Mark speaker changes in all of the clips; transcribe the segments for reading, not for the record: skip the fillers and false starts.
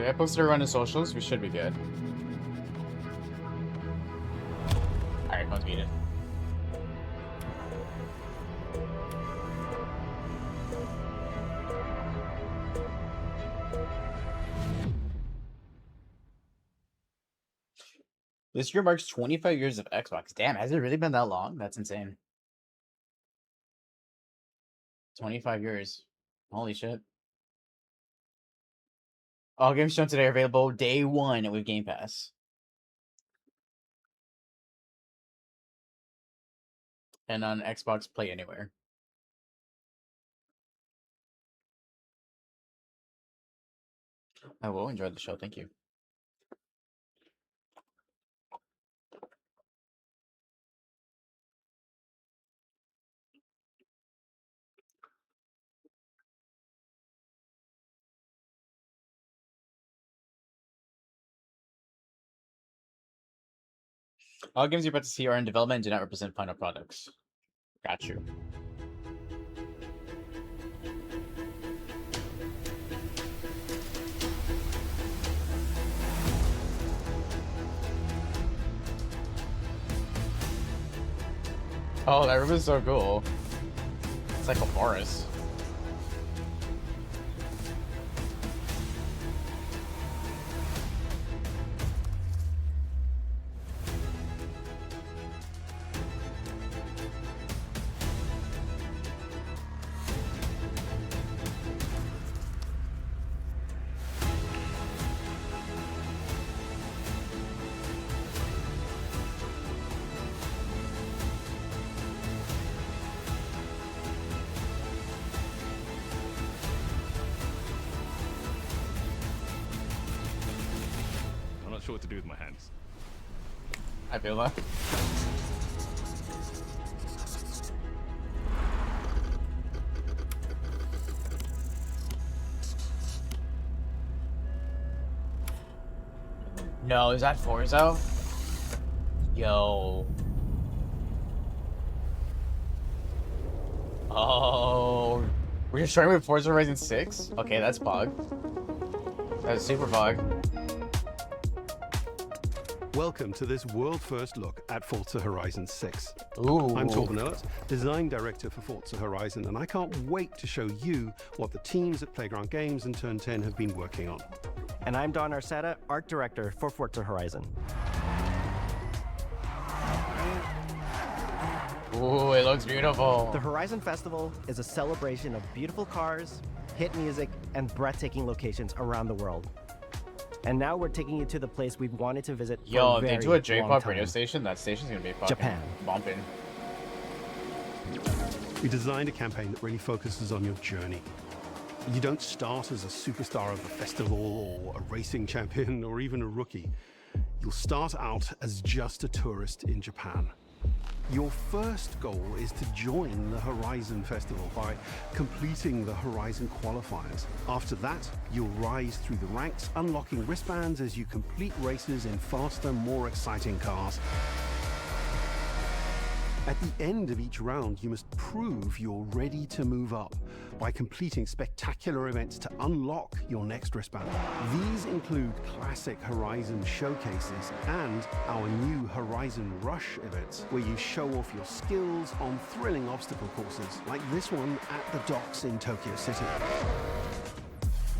Speaker 1: I posted around the socials. We should be good. Alright, phone's muted. This year marks 25 years of Xbox. Damn, has it really been that long? That's insane. 25 years. Holy shit. All games shown today are available day one with Game Pass. And on Xbox Play Anywhere. I will enjoy the show. Thank you. All games you're about to see are in development and do not represent final products. Got you. Oh, that room is so cool. It's like a forest.
Speaker 2: Sure what to do with my hands.
Speaker 1: I feel that. No, is that Forza? Yo. Oh. We're just starting with Forza Horizon 6? Okay, that's bug. That's super bug.
Speaker 3: Welcome to this world-first look at Forza Horizon 6.
Speaker 1: Ooh.
Speaker 3: I'm Torben Ehlert, Design Director for Forza Horizon, and I can't wait to show you what the teams at Playground Games and Turn 10 have been working on.
Speaker 4: And I'm Don Arceta, Art Director for Forza Horizon.
Speaker 1: Ooh, it looks beautiful.
Speaker 4: The Horizon Festival is a celebration of beautiful cars, hit music, and breathtaking locations around the world. And now we're taking you to the place we've wanted to visit for
Speaker 1: Yo,
Speaker 4: a
Speaker 1: if they
Speaker 4: very
Speaker 1: do a
Speaker 4: long
Speaker 1: J-pop
Speaker 4: time.
Speaker 1: radio station, that station's gonna be fucking
Speaker 4: Japan.
Speaker 1: bumping.
Speaker 3: We designed a campaign that really focuses on your journey. You don't start as a superstar of a festival or a racing champion or even a rookie. You'll start out as just a tourist in Japan. Your first goal is to join the Horizon Festival by completing the Horizon qualifiers. After that, you'll rise through the ranks, unlocking wristbands as you complete races in faster, more exciting cars. At the end of each round, you must prove you're ready to move up by completing spectacular events to unlock your next wristband. These include classic Horizon showcases and our new Horizon Rush events, where you show off your skills on thrilling obstacle courses, like this one at the docks in Tokyo City.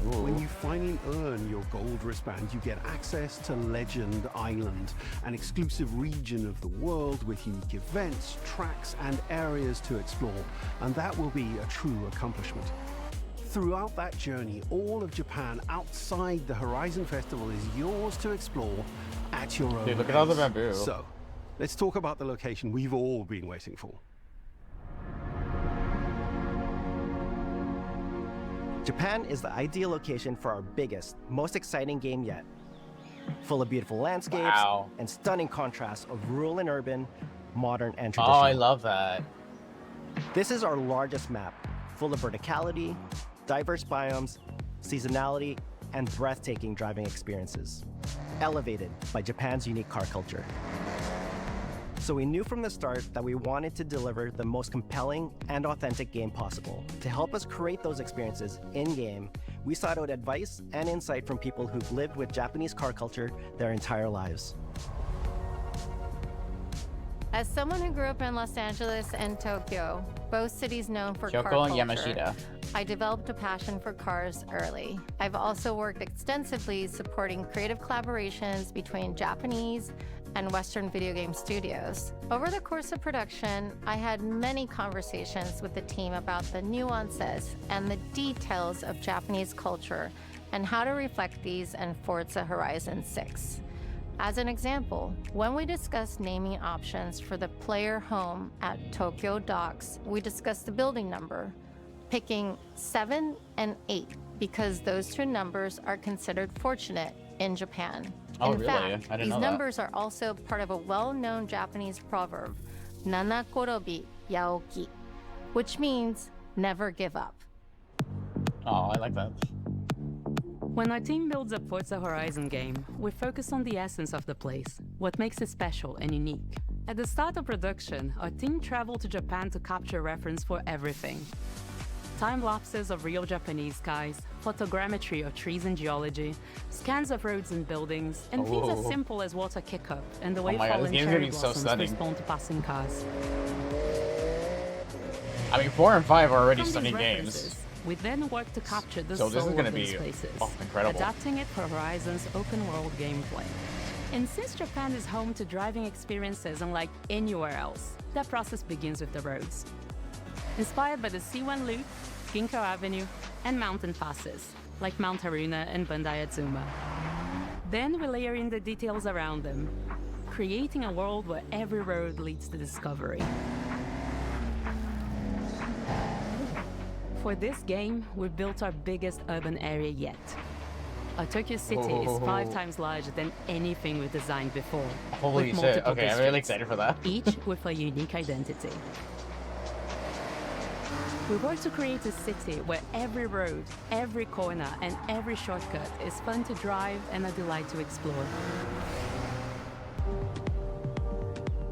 Speaker 1: Ooh.
Speaker 3: When you finally earn your gold wristband, you get access to Legend Island, an exclusive region of the world with unique events, tracks, and areas to explore, and that will be a true accomplishment. Throughout that journey, all of Japan outside the Horizon Festival is yours to explore at your own
Speaker 1: Dude, look at all the
Speaker 3: pace.
Speaker 1: bamboo.
Speaker 3: So, let's talk about the location we've all been waiting for.
Speaker 4: Japan is the ideal location for our biggest, most exciting game yet. Full of beautiful landscapes
Speaker 1: Wow.
Speaker 4: and stunning contrasts of rural and urban, modern and
Speaker 1: Oh,
Speaker 4: traditional.
Speaker 1: I love that.
Speaker 4: This is our largest map, full of verticality, diverse biomes, seasonality, and breathtaking driving experiences, elevated by Japan's unique car culture. So we knew from the start that we wanted to deliver the most compelling and authentic game possible. To help us create those experiences in-game, we sought out advice and insight from people who've lived with Japanese car culture their entire lives.
Speaker 2: As someone who grew up in Los Angeles and Tokyo, both cities known for car
Speaker 1: Kyoko and
Speaker 2: culture,
Speaker 1: Yamashita.
Speaker 2: I developed a passion for cars early. I've also worked extensively supporting creative collaborations between Japanese and Western video game studios. Over the course of production, I had many conversations with the team about the nuances and the details of Japanese culture and how to reflect these in Forza Horizon 6. As an example, when we discussed naming options for the player home at Tokyo Docks, we discussed the building number, picking 7 and 8 because those two numbers are considered fortunate in Japan.
Speaker 1: Oh,
Speaker 2: in
Speaker 1: really?
Speaker 2: fact,
Speaker 1: I didn't
Speaker 2: these
Speaker 1: know that.
Speaker 2: numbers are also part of a well-known Japanese proverb, Nana korobi yaoki, which means never give up.
Speaker 1: Oh, I like that.
Speaker 5: When our team builds a Forza Horizon game, we focus on the essence of the place, what makes it special and unique. At the start of production, our team traveled to Japan to capture reference for everything. Time lapses of real Japanese skies, photogrammetry of trees and geology, scans of roads and buildings, and things as simple as water kick-up and the way
Speaker 1: my God, this
Speaker 5: fallen
Speaker 1: game's
Speaker 5: cherry
Speaker 1: gonna be so
Speaker 5: blossoms
Speaker 1: stunning.
Speaker 5: respond to passing cars.
Speaker 1: I mean, 4 and 5 are already
Speaker 5: From these
Speaker 1: stunning
Speaker 5: references,
Speaker 1: games.
Speaker 5: we then work to capture the
Speaker 1: So this is
Speaker 5: soul
Speaker 1: gonna
Speaker 5: of these
Speaker 1: be,
Speaker 5: places,
Speaker 1: incredible.
Speaker 5: adapting it for Horizon's open-world gameplay. And since Japan is home to driving experiences unlike anywhere else, that process begins with the roads. Inspired by the C1 Loop, Ginkgo Avenue, and mountain passes, like Mount Haruna and Bandai Atsuma. Then we layer in the details around them, creating a world where every road leads to discovery. For this game, we've built our biggest urban area yet. Our Tokyo city is 5 times larger than anything we've designed before.
Speaker 1: Holy
Speaker 5: with
Speaker 1: shit.
Speaker 5: multiple
Speaker 1: Okay, I'm really
Speaker 5: districts,
Speaker 1: excited for that.
Speaker 5: each with a unique identity. We work to create a city where every road, every corner, and every shortcut is fun to drive and a delight to explore.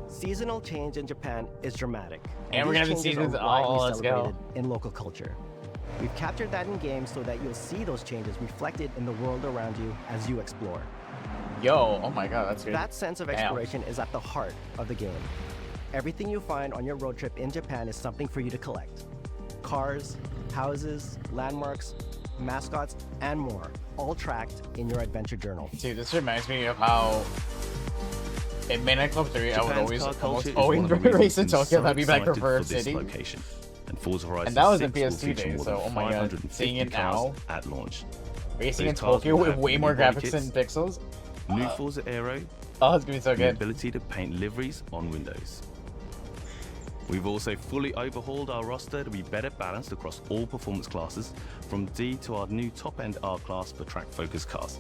Speaker 4: Seasonal change in Japan is dramatic.
Speaker 1: And we're
Speaker 4: these
Speaker 1: gonna have the
Speaker 4: changes are
Speaker 1: seasons.
Speaker 4: widely
Speaker 1: Oh, let's go.
Speaker 4: celebrated in local culture. We've captured that in game so that you'll see those changes reflected in the world around you as you explore.
Speaker 1: Yo, oh my god, that's good.
Speaker 4: That sense of
Speaker 1: Damn.
Speaker 4: exploration is at the heart of the game. Everything you find on your road trip in Japan is something for you to collect. Cars, houses, landmarks, mascots, and more, all tracked in your adventure journal.
Speaker 1: Dude, this reminds me of how in Midnight Club 3, I would
Speaker 6: Japan's
Speaker 1: always
Speaker 6: car
Speaker 1: almost
Speaker 6: culture is
Speaker 1: always
Speaker 6: one of the
Speaker 1: race
Speaker 6: reasons
Speaker 1: in
Speaker 6: I'm so
Speaker 1: Tokyo. That'd be my
Speaker 6: excited
Speaker 1: preferred
Speaker 6: for this
Speaker 1: city.
Speaker 6: location. And Forza Horizon
Speaker 1: And that was in
Speaker 6: 6 will
Speaker 1: PS2
Speaker 6: feature
Speaker 1: days,
Speaker 6: more
Speaker 1: so
Speaker 6: than
Speaker 1: oh my god,
Speaker 6: 550
Speaker 1: seeing it
Speaker 6: cars
Speaker 1: now,
Speaker 6: at launch.
Speaker 1: racing in
Speaker 6: Those cars
Speaker 1: Tokyo
Speaker 6: will
Speaker 1: with
Speaker 6: have
Speaker 1: way more
Speaker 6: new body
Speaker 1: graphics and
Speaker 6: kits,
Speaker 1: pixels.
Speaker 6: New Forza Aero,
Speaker 1: Oh, it's gonna be so
Speaker 6: and the
Speaker 1: good.
Speaker 6: ability to paint liveries on windows. We've also fully overhauled our roster to be better balanced across all performance classes, from D to our new top-end R-Class for track-focused cars.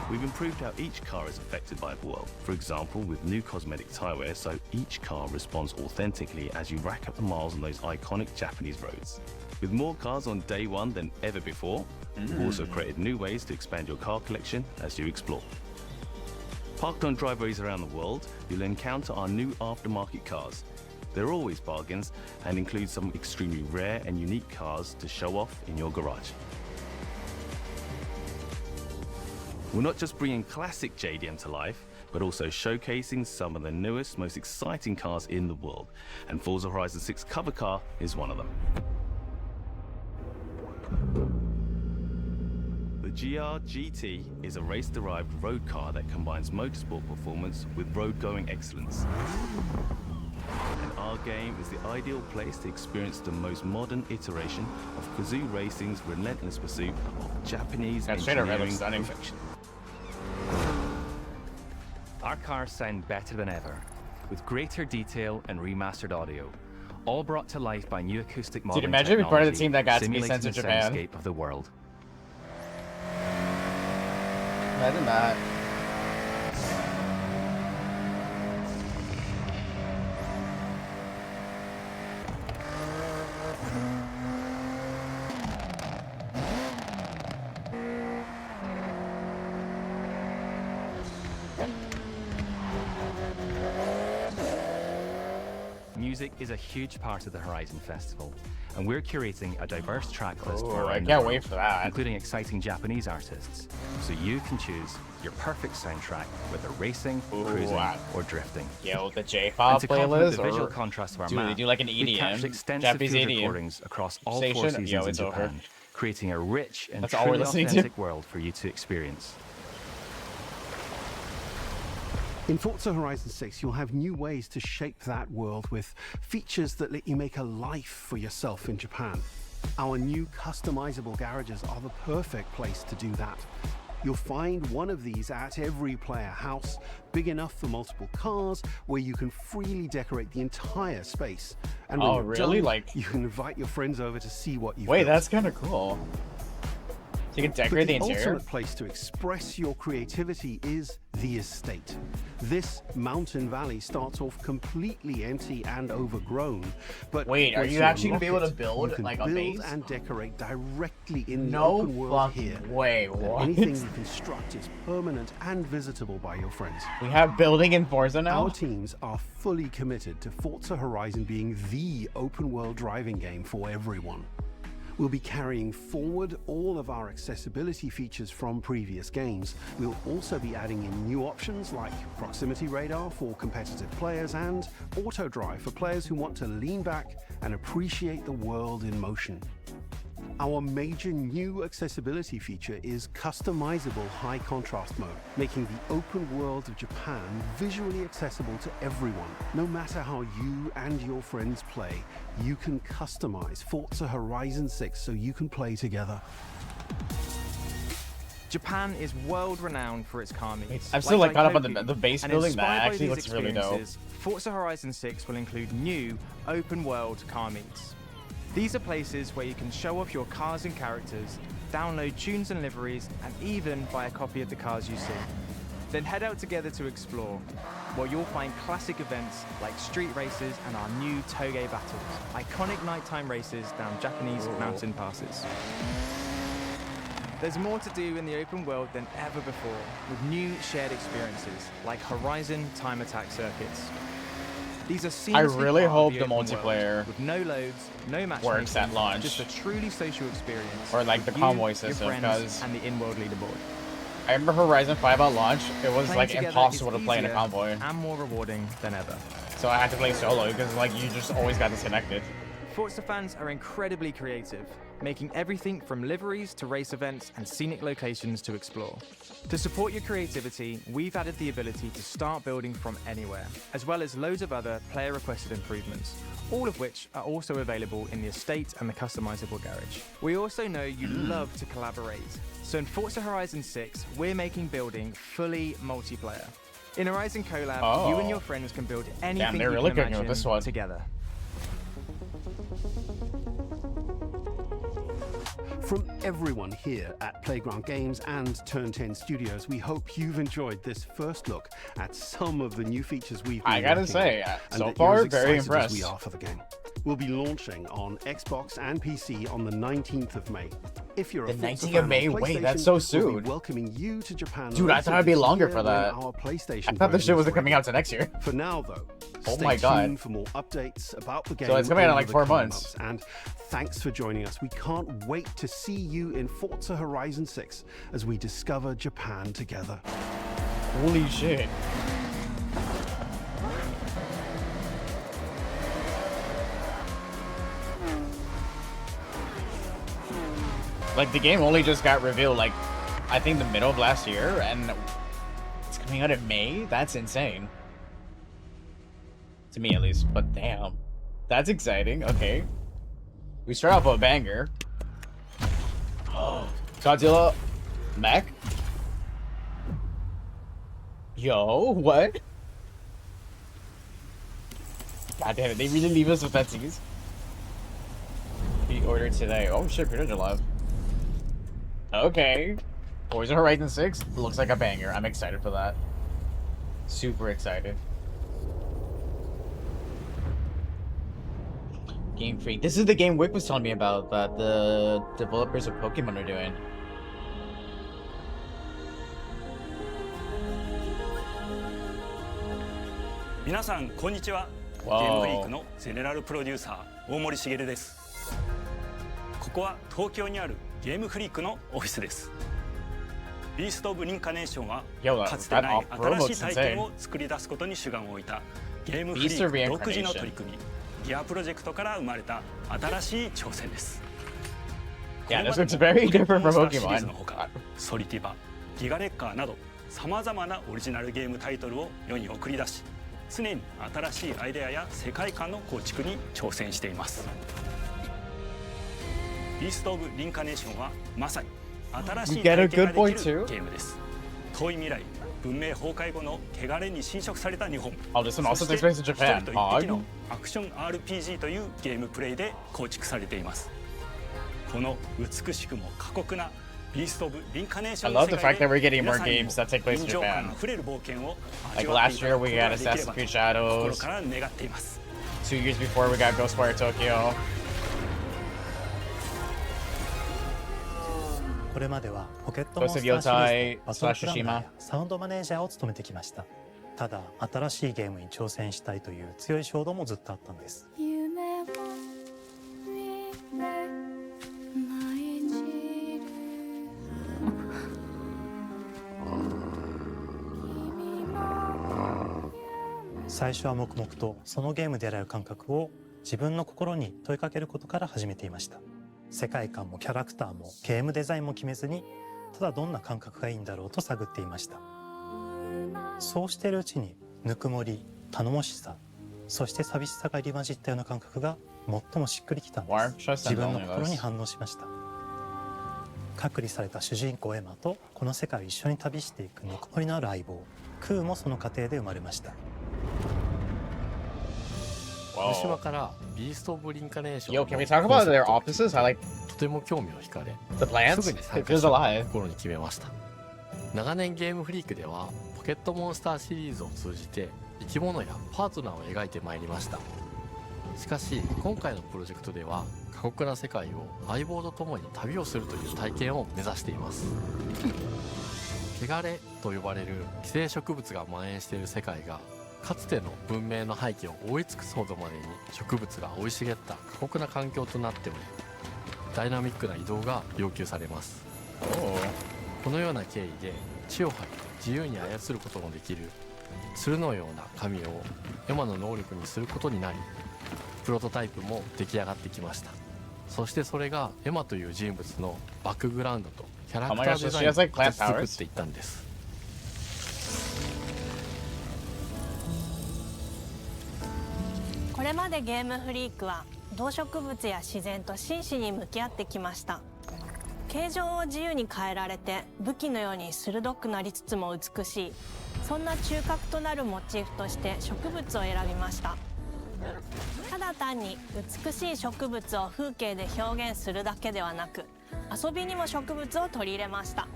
Speaker 6: We've improved how each car is affected by the world. For example, with new cosmetic tyre wear, so each car responds authentically as you rack up the miles on those iconic Japanese roads. With more cars on day one than ever before, we've also created new ways to expand your car collection as you explore. Parked on driveways around the world, you'll encounter our new aftermarket cars. They're always bargains and include some extremely rare and unique cars to show off in your garage. We're not just bringing classic JDM to life, but also showcasing some of the newest, most exciting cars in the world. And Forza Horizon 6 cover car is one of them. The GR GT is a race-derived road car that combines motorsport performance with road-going excellence. And our game is the ideal place to experience the most modern iteration of Kazoo Racing's relentless pursuit of Japanese
Speaker 1: That straight up red
Speaker 6: engineering
Speaker 1: looks stunning.
Speaker 6: perfection.
Speaker 7: Our cars sound better than ever, with greater detail and remastered audio, all brought to life by new acoustic modeling
Speaker 1: imagine being part of the
Speaker 7: technology,
Speaker 1: team that got to be
Speaker 7: simulating
Speaker 1: Censored
Speaker 7: the
Speaker 1: Japan.
Speaker 7: soundscape of the world.
Speaker 1: Imagine that.
Speaker 7: music is a huge part of the Horizon Festival, and we're curating a diverse track list
Speaker 1: Ooh,
Speaker 7: from around
Speaker 1: I
Speaker 7: the
Speaker 1: can't
Speaker 7: world,
Speaker 1: wait for that.
Speaker 7: including exciting Japanese artists, so you can choose your perfect soundtrack, whether racing, cruising,
Speaker 1: wow.
Speaker 7: or drifting.
Speaker 1: Yo, the
Speaker 7: And
Speaker 1: J-pop
Speaker 7: to complement
Speaker 1: playlist,
Speaker 7: the visual
Speaker 1: or
Speaker 7: contrast of our
Speaker 1: dude, they
Speaker 7: map,
Speaker 1: do like an
Speaker 7: we've captured
Speaker 1: EDM,
Speaker 7: extensive
Speaker 1: Japanese
Speaker 7: field
Speaker 1: EDM
Speaker 7: recordings across all
Speaker 1: station.
Speaker 7: 4 seasons
Speaker 1: Yo,
Speaker 7: in
Speaker 1: it's over.
Speaker 7: Japan, creating a rich and
Speaker 1: That's all we're
Speaker 7: truly
Speaker 1: listening to.
Speaker 7: authentic world for you to experience.
Speaker 3: In Forza Horizon 6, you'll have new ways to shape that world with features that let you make a life for yourself in Japan. Our new customizable garages are the perfect place to do that. You'll find one of these at every player house, big enough for multiple cars, where you can freely decorate the entire space. And when
Speaker 1: Oh,
Speaker 3: you're
Speaker 1: really?
Speaker 3: done,
Speaker 1: Like-
Speaker 3: you can invite your friends over to see what you've
Speaker 1: Wait,
Speaker 3: built.
Speaker 1: that's kind of cool. So you can
Speaker 3: But
Speaker 1: decorate the
Speaker 3: the
Speaker 1: interior.
Speaker 3: ultimate place to express your creativity is the estate. This mountain valley starts off completely empty and overgrown, but
Speaker 1: Wait, are
Speaker 3: once
Speaker 1: you actually gonna
Speaker 3: unlock
Speaker 1: be able to
Speaker 3: it,
Speaker 1: build,
Speaker 3: you can
Speaker 1: like, a
Speaker 3: build
Speaker 1: base?
Speaker 3: and decorate directly in the
Speaker 1: No
Speaker 3: open world
Speaker 1: fucking
Speaker 3: here.
Speaker 1: way.
Speaker 3: And
Speaker 1: What?
Speaker 3: anything you construct is permanent and visitable by your friends.
Speaker 1: We have building in Forza now?
Speaker 3: Our teams are fully committed to Forza Horizon being the open world driving game for everyone. We'll be carrying forward all of our accessibility features from previous games. We'll also be adding in new options like proximity radar for competitive players and auto drive for players who want to lean back and appreciate the world in motion. Our major new accessibility feature is customizable high contrast mode, making the open world of Japan visually accessible to everyone. No matter how you and your friends play, you can customize Forza Horizon 6 so you can play together.
Speaker 8: Japan is world-renowned for its car meets.
Speaker 1: I'm still like caught up on
Speaker 8: Zykoku,
Speaker 1: the base
Speaker 8: and
Speaker 1: building.
Speaker 8: inspired
Speaker 1: That
Speaker 8: by
Speaker 1: actually
Speaker 8: these
Speaker 1: looks really dope.
Speaker 8: experiences, Forza Horizon 6 will include new open-world car meets. These are places where you can show off your cars and characters, download tunes and liveries, and even buy a copy of the cars you see. Then head out together to explore, where you'll find classic events like street races and our new Toge battles, iconic nighttime races down Japanese mountain passes. There's more to do in the open world than ever before, with new shared experiences like Horizon Time Attack circuits. These are seamlessly
Speaker 1: really
Speaker 8: part of
Speaker 1: hope
Speaker 8: the
Speaker 1: the
Speaker 8: open world,
Speaker 1: multiplayer
Speaker 8: with no loads, no matchmaking,
Speaker 1: works at launch.
Speaker 8: just a truly social experience.
Speaker 1: Or like the
Speaker 8: with
Speaker 1: convoy
Speaker 8: you,
Speaker 1: system,
Speaker 8: your
Speaker 1: 'cause
Speaker 8: friends, and the in-world leaderboard.
Speaker 1: I remember Horizon 5 at launch, it was
Speaker 8: Playing
Speaker 1: like
Speaker 8: together
Speaker 1: impossible
Speaker 8: is
Speaker 1: to play in a
Speaker 8: easier
Speaker 1: convoy.
Speaker 8: and more rewarding than ever.
Speaker 1: So I had to play solo because like you just always got disconnected.
Speaker 8: Forza fans are incredibly creative, making everything from liveries to race events and scenic locations to explore. To support your creativity, we've added the ability to start building from anywhere, as well as loads of other player-requested improvements, all of which are also available in the estate and the customizable garage. We also know you love to collaborate, so in Forza Horizon 6, we're making building fully multiplayer. In Horizon Collab, you and your friends can build anything
Speaker 1: they're
Speaker 8: you
Speaker 1: really
Speaker 8: can
Speaker 1: cooking with
Speaker 8: imagine
Speaker 1: this one.
Speaker 8: together.
Speaker 3: From everyone here at Playground Games and Turn 10 Studios, we hope you've enjoyed this first look at some of the new features we've been
Speaker 1: I gotta
Speaker 3: working
Speaker 1: say,
Speaker 3: on, and
Speaker 1: so
Speaker 3: that
Speaker 1: far,
Speaker 3: you're as
Speaker 1: very
Speaker 3: excited as we
Speaker 1: impressed.
Speaker 3: are for the game. We'll be launching on Xbox and PC on the 19th of May. If you're a
Speaker 1: The
Speaker 3: Forza
Speaker 1: 19th
Speaker 3: fan
Speaker 1: of May?
Speaker 3: on
Speaker 1: Wait, that's
Speaker 3: PlayStation,
Speaker 1: so
Speaker 3: we'll
Speaker 1: soon.
Speaker 3: be welcoming you to Japan.
Speaker 1: Dude, I
Speaker 3: later
Speaker 1: thought it'd be
Speaker 3: this
Speaker 1: longer
Speaker 3: year
Speaker 1: for
Speaker 3: when
Speaker 1: that.
Speaker 3: Our PlayStation
Speaker 1: I thought this shit
Speaker 3: version
Speaker 1: was
Speaker 3: is
Speaker 1: coming
Speaker 3: ready.
Speaker 1: out to next year.
Speaker 3: For now, though,
Speaker 1: Oh
Speaker 3: stay
Speaker 1: my God.
Speaker 3: tuned for more updates about the game.
Speaker 1: So it's coming out in
Speaker 3: over
Speaker 1: like
Speaker 3: the
Speaker 1: 4
Speaker 3: coming
Speaker 1: months.
Speaker 3: And thanks for joining us. We can't wait to see you in Forza Horizon 6 as we discover Japan together.
Speaker 1: Holy shit. Like the game only just got revealed like I think the middle of last year and it's coming out in May? That's insane. To me at least, but damn. That's exciting. Okay. We start off with a banger. Godzilla mech? Yo, what? God damn it, they really leave us with that tease. Be ordered today. Oh shit, pre-order live. Okay. Forza Horizon 6 looks like a banger. I'm excited for that. Super excited. Game Freak. This is the game Wick was telling me about that the developers of Pokemon are doing.
Speaker 9: ゲームフリークのゼネラルプロデューサー大森茂です。ここは東京にあるゲームフリークのオフィスです。ビースト・オブ・リンカネーションはかつてない新しい体験を作り出すことに主眼を置いたゲームフリーク独自の取り組みギアプロジェクトから生まれた新しい挑戦です。
Speaker 1: Yeah, this looks very different from Pokemon.
Speaker 9: ソリティバ、ギガレッカーなどさまざまなオリジナルゲームタイトルを世に送り出し、常に新しいアイデアや世界観の構築に挑戦しています。ビースト・オブ・リンカネーションはまさに新しい体験ができるゲームです。遠い未来、文明崩壊後の汚れに侵食された日本。そして一人と一匹のアクション RPG というゲームプレイで構築されています。この美しくも過酷なビースト・オブ・リンカネーションの世界で皆さんにも臨場感あふれる冒険を味わっていただくことができればと心から願っています。
Speaker 1: 2 years before we got Ghostwire Tokyo.
Speaker 10: これまではポケットモンスターシリーズのバトルプランナーやサウンドマネージャーを務めてきました。ただ新しいゲームに挑戦したいという強い衝動もずっとあったんです。最初は黙々とそのゲームである感覚を自分の心に問いかけることから始めていました。世界観もキャラクターもゲームデザインも決めずに、ただどんな感覚がいいんだろうと探っていました。そうしているうちにぬくもり、頼もしさ、そして寂しさが入り混じったような感覚が最もしっくりきたんです。自分の心に反応しました。隔離された主人公エマとこの世界を一緒に旅していくぬくもりのある相棒クーもその過程で生まれました。
Speaker 11: 広島からビースト・オブ・リンカネーション
Speaker 1: Yo, can we talk about their offices? I like
Speaker 11: とても興味を惹かれ
Speaker 1: the plants.
Speaker 11: すぐに参
Speaker 1: It
Speaker 11: 加
Speaker 1: feels
Speaker 11: した
Speaker 1: alive.
Speaker 11: 心に決めました。長年ゲームフリークではポケットモンスターシリーズを通じて生き物やパートナーを描いてまいりました。しかし今回のプロジェクトでは過酷な世界を相棒と共に旅をするという体験を目指しています。汚れと呼ばれる寄生植物が蔓延している世界がかつての文明の廃棄を覆い尽くすほどまでに植物が生い茂った過酷な環境となっており、ダイナミックな移動が要求されます。このような経緯で血を吐いて自由に操ることのできる鶴のような髪をエマの能力にすることになり、プロトタイプも出来上がってきました。そしてそれがエマという人物のバックグラウンドとキャラクターデザインを形作っていったんです。
Speaker 12: これまでゲームフリークは動植物や自然と真摯に向き合ってきました。形状を自由に変えられて武器のように鋭くなりつつも美しい、そんな中核となるモチーフとして植物を選びました。ただ単に美しい植物を風景で表現するだけではなく、遊びにも植物を取り入れました。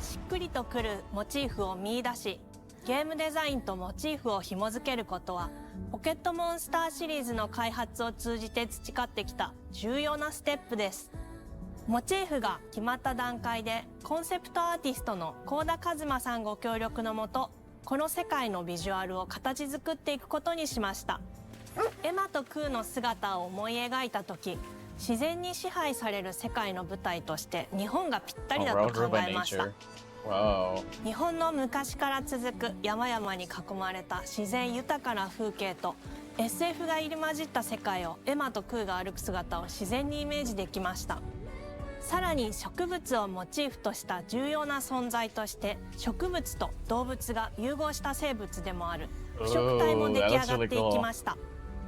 Speaker 12: しっくりとくるモチーフを見出し、ゲームデザインとモチーフを紐付けることはポケットモンスターシリーズの開発を通じて培ってきた重要なステップです。モチーフが決まった段階でコンセプトアーティストの幸田一馬さんご協力のもと、この世界のビジュアルを形作っていくことにしました。エマとクーの姿を思い描いた時、自然に支配される世界の舞台として日本がぴったりだと考えました。日本の昔から続く山々に囲まれた自然豊かな風景と SF が入り混じった世界をエマとクーが歩く姿を自然にイメージできました。さらに植物をモチーフとした重要な存在として植物と動物が融合した生物でもある腐食体も出来上がっていきました。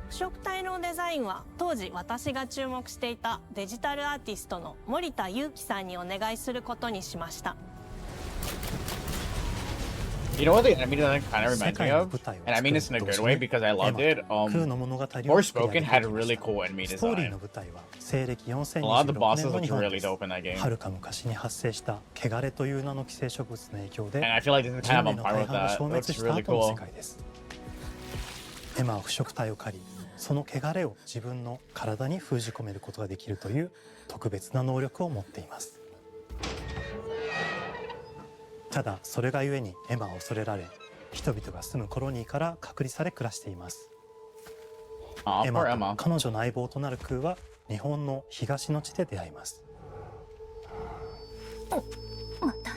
Speaker 12: 腐食体のデザインは当時私が注目していたデジタルアーティストの森田裕樹さんにお願いすることにしました。
Speaker 1: You know what the enemy design kind of reminds me of? And I mean this in a good way because I loved it. Forspoken had really cool enemy design. A lot of the bosses looked really dope in that game.
Speaker 10: はるか昔に発生した汚れという名の寄生植物の影響で
Speaker 1: And I feel like this is kind of on par with that. It looks really cool.
Speaker 10: エマは腐食体を狩り、その汚れを自分の体に封じ込めることができるという特別な能力を持っています。ただそれがゆえにエマは恐れられ、人々が住むコロニーから隔離され暮らしています。エ
Speaker 1: poor
Speaker 10: マ
Speaker 1: Emma.
Speaker 10: と彼女の相棒となるクーは日本の東の地で出会います。
Speaker 13: また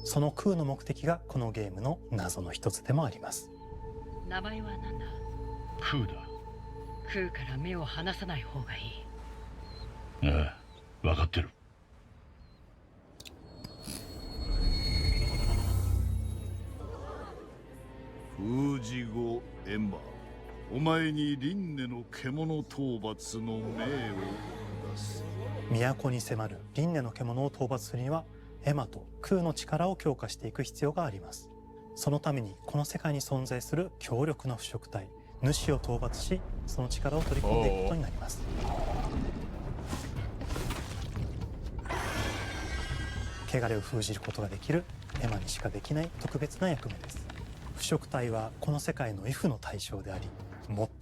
Speaker 10: そのクーの目的がこのゲームの謎の一つでもあります。
Speaker 13: 名前は何だ？
Speaker 14: クーだ。
Speaker 13: クーから目を離さない方がいい。
Speaker 14: ああ、分かってる。
Speaker 15: 封じ後エンバー、お前に輪廻の獣討伐の命を出す。
Speaker 10: 都に迫る輪廻の獣を討伐するにはエマとクーの力を強化していく必要があります。そのためにこの世界に存在する強力な腐食体主を討伐し、その力を取り込んでいくことになります。汚れを封じることができるエマにしかできない特別な役目です。腐食体はこの世界の F の対象であり、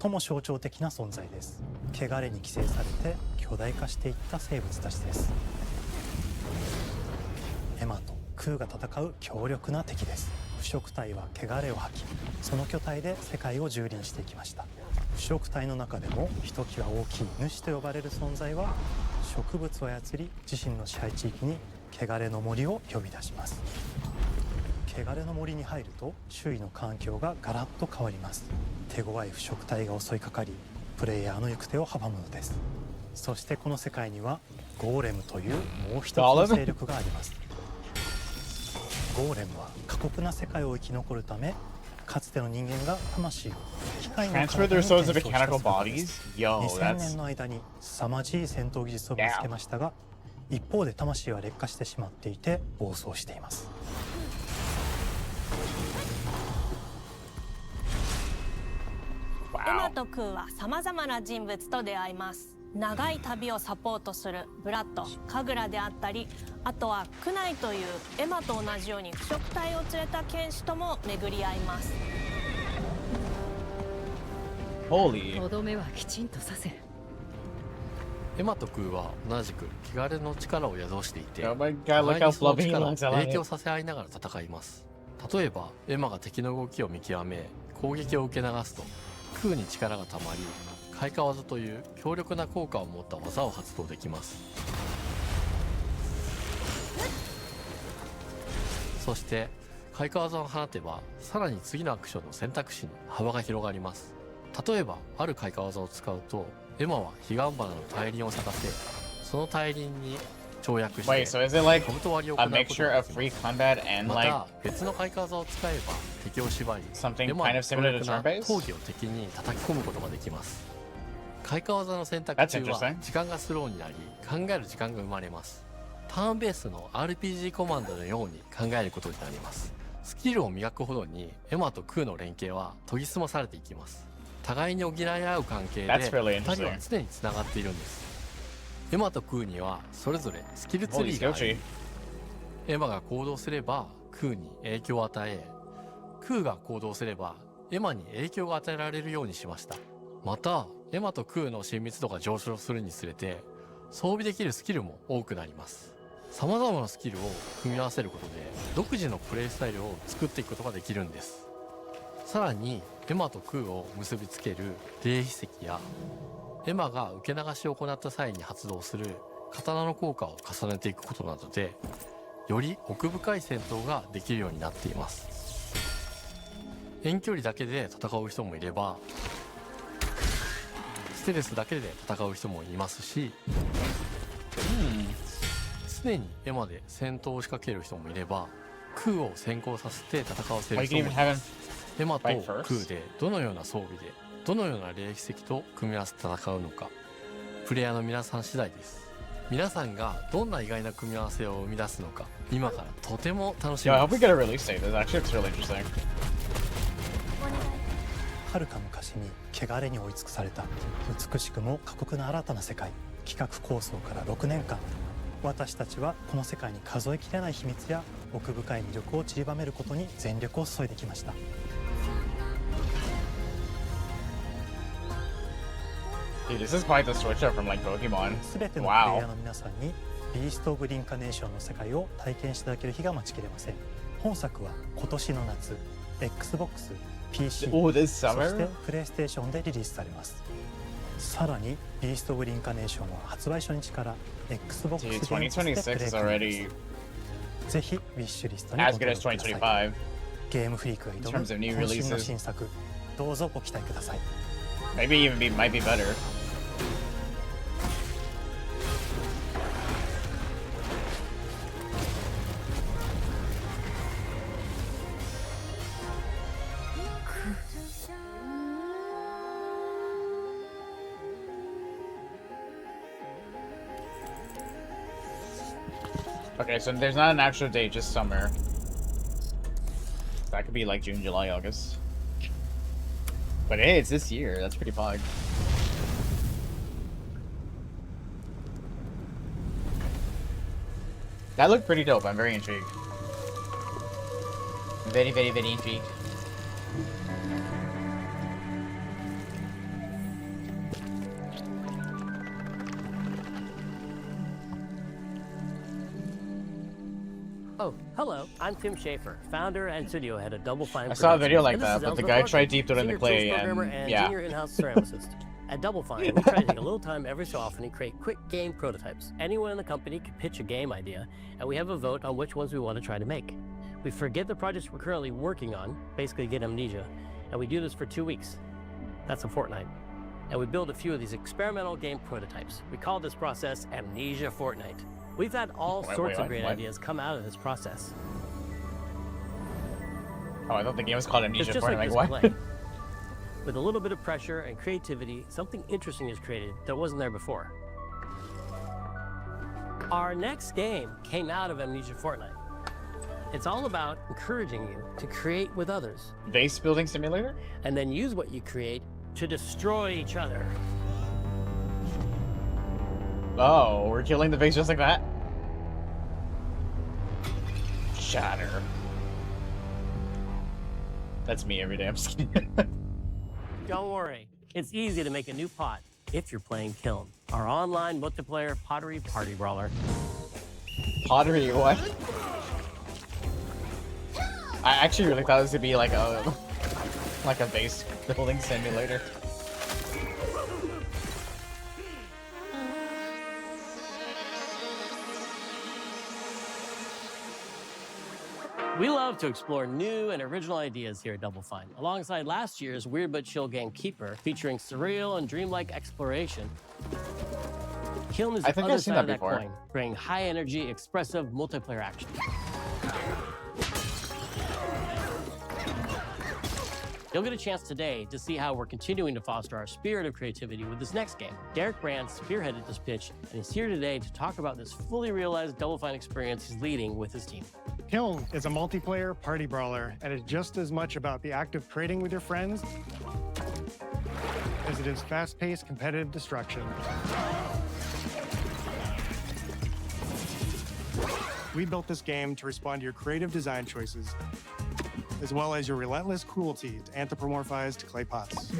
Speaker 10: 最も象徴的な存在です。汚れに寄生されて巨大化していった生物たちです。エマとクーが戦う強力な敵です。腐食体は汚れを吐き、その巨体で世界を蹂躙していきました。腐食体の中でもひときわ大きい主と呼ばれる存在は、植物を操り自身の支配地域に汚れの森を呼び出します。汚れの森に入ると周囲の環境がガラッと変わります。手強い腐食体が襲いかかり、プレイヤーの行く手を阻むのです。そしてこの世界にはゴーレムというもう一つの勢力があります。ゴーレムは過酷な世界を生き残るため、かつての人間が魂を機械の体に転送した2000年の間に凄まじい戦闘技術を見つけましたが、一方で魂は劣化してしまっていて暴走しています。
Speaker 12: エマとクーはさまざまな人物と出会います。長い旅をサポートするブラッド、カグラであったり、あとはクナイというエマと同じように腐食体を連れた剣士とも巡り合います。
Speaker 13: とどめはきちんとさせる。
Speaker 11: エマとクーは同じく汚れの力を宿していて、
Speaker 1: Oh my
Speaker 11: 互
Speaker 1: god,
Speaker 11: い
Speaker 1: look how
Speaker 11: にその
Speaker 1: fluffy he
Speaker 11: 力を
Speaker 1: looks. I
Speaker 11: 影
Speaker 1: like
Speaker 11: 響
Speaker 1: it.
Speaker 11: させ合いながら戦います。例えばエマが敵の動きを見極め攻撃を受け流すと、クーに力がたまり開花技という強力な効果を持った技を発動できます。そして開花技を放てば、さらに次のアクションの選択肢に幅が広がります。例えばある開花技を使うと、エマは彼岸花の大輪を咲かせ、その大輪に跳躍して
Speaker 1: Wait, so is it like
Speaker 11: 兜割りを行
Speaker 1: a
Speaker 11: うことがで
Speaker 1: mixture
Speaker 11: きま
Speaker 1: of
Speaker 11: す。
Speaker 1: free combat and
Speaker 11: ま
Speaker 1: like
Speaker 11: た別の開花技を使えば敵を縛り、
Speaker 1: something
Speaker 11: エマ
Speaker 1: kind
Speaker 11: の
Speaker 1: of
Speaker 11: 強
Speaker 1: similar
Speaker 11: 力
Speaker 1: to
Speaker 11: な
Speaker 1: turn-based?
Speaker 11: 闘技を敵に叩き込むことができます。開花技の選択
Speaker 1: That's
Speaker 11: 中は
Speaker 1: interesting.
Speaker 11: 時間がスローになり、考える時間が生まれます。ターンベースの RPG コマンドのように考えることになります。スキルを磨くほどにエマとクーの連携は研ぎ澄まされていきます。互いに補い合う関係で
Speaker 1: That's really
Speaker 11: 2人は
Speaker 1: interesting.
Speaker 11: 常につながっているんです。エマとクーにはそれぞれスキルツリーがあり、エマが行動すればクーに影響を与え、クーが行動すればエマに影響が与えられるようにしました。またエマとクーの親密度が上昇するにつれて装備できるスキルも多くなります。様々なスキルを組み合わせることで独自のプレイスタイルを作っていくことができるんです。さらにエマとクーを結びつける霊秘石や、エマが受け流しを行った際に発動する刀の効果を重ねていくことなどで、より奥深い戦闘ができるようになっています。遠距離だけで戦う人もいれば、ステルスだけで戦う人もいますし、常にエマで戦闘を仕掛ける人もいれば、クーを先行させて戦わせる人もいます。エマとクーでどのような装備でどのような霊秘石と組み合わせて戦うのか、プレイヤーの皆さん次第です。皆さんがどんな意外な組み合わせを生み出すのか、今からとても楽しみ
Speaker 1: Yo, I
Speaker 11: で
Speaker 1: hope we
Speaker 11: す。
Speaker 1: get a release date. This actually looks really interesting.
Speaker 10: 遥か昔に汚れに追い尽くされた美しくも過酷な新たな世界。企画構想から6年間、私たちはこの世界に数えきれない秘密や奥深い魅力を散りばめることに全力を注いできました。
Speaker 1: Dude, this is quite the switch up from like Pokemon.
Speaker 10: すべてのプレイヤ
Speaker 1: Wow.
Speaker 10: ーの皆さんにビースト・オブ・リンカネーションの世界を体験していただける日が待ちきれません。本作は今年の夏 Xbox、PC、Oh,
Speaker 1: this
Speaker 10: そ
Speaker 1: summer?
Speaker 10: してプレイステーションでリリースされます。さらに、ビースト・オブ・リンカネーションは発売初日から Xbox ゲ
Speaker 1: Dude,
Speaker 10: ームズでプレイ
Speaker 1: 2026 is
Speaker 10: 可能で
Speaker 1: already
Speaker 10: す。ぜひ、ウィッシュリストに
Speaker 1: as
Speaker 10: ご
Speaker 1: good
Speaker 10: 登
Speaker 1: as
Speaker 10: 録ください。
Speaker 1: 2025.
Speaker 10: ゲームフリークが
Speaker 1: In
Speaker 10: 挑
Speaker 1: terms of
Speaker 10: む
Speaker 1: new
Speaker 10: 渾身の
Speaker 1: releases.
Speaker 10: 新作、どうぞご期待ください。
Speaker 1: Maybe even might be better. Okay, so there's not an actual date, just summer. That could be like June, July, August. But hey, it's this year. That's pretty pog. That looked pretty dope. I'm very intrigued. Very, very, very intrigued.
Speaker 16: Oh, hello. I'm Tim Schafer, founder and studio head of Double Fine.
Speaker 1: I saw a video like
Speaker 16: And this
Speaker 1: that,
Speaker 16: is
Speaker 1: but the
Speaker 16: Ellsworth
Speaker 1: guy
Speaker 16: Martin,
Speaker 1: tried deep through it in the
Speaker 16: senior
Speaker 1: clay,
Speaker 16: tools programmer
Speaker 1: and
Speaker 16: and
Speaker 1: yeah.
Speaker 16: junior in-house ceramicist. At Double Fine, we try to take a little time every so often and create quick game prototypes. Anyone in the company can pitch a game idea, and we have a vote on which ones we want to try to make. We forget the projects we're currently working on, basically get amnesia, and we do this for 2 weeks. That's a fortnight. And we build a few of these experimental game prototypes. We call this process Amnesia Fortnight. We've had all sorts of great ideas come out of this process.
Speaker 1: Oh, I thought the game was called Amnesia
Speaker 16: It's just
Speaker 1: Fortnight.
Speaker 16: like
Speaker 1: Like,
Speaker 16: this
Speaker 1: what?
Speaker 16: play. With a little bit of pressure and creativity, something interesting is created that wasn't there before. Our next game came out of Amnesia Fortnight. It's all about encouraging you to create with others.
Speaker 1: Base building simulator?
Speaker 16: And then use what you create to destroy each other.
Speaker 1: Oh, we're killing the base just like that? Shatter. That's me every day. I'm just kidding.
Speaker 16: Don't worry, it's easy to make a new pot if you're playing Kiln, our online multiplayer pottery party brawler.
Speaker 1: Pottery, what? I actually really thought this would be like a base building simulator.
Speaker 16: We love to explore new and original ideas here at Double Fine. Alongside last year's Weird But Chill game Keeper, featuring surreal and dreamlike exploration, Kiln is the other side of that coin, bringing high-energy, expressive multiplayer action. You'll get a chance today to see how we're continuing to foster our spirit of creativity with this next game. Derek Brand spearheaded this pitch, and he's here today to talk about this fully realized Double Fine experience he's leading with his team.
Speaker 17: Kiln is a multiplayer party brawler, and it's just as much about the act of trading with your friends as it is fast-paced competitive destruction. We built this game to respond to your creative design choices, as well as your relentless cruelty to anthropomorphized clay pots.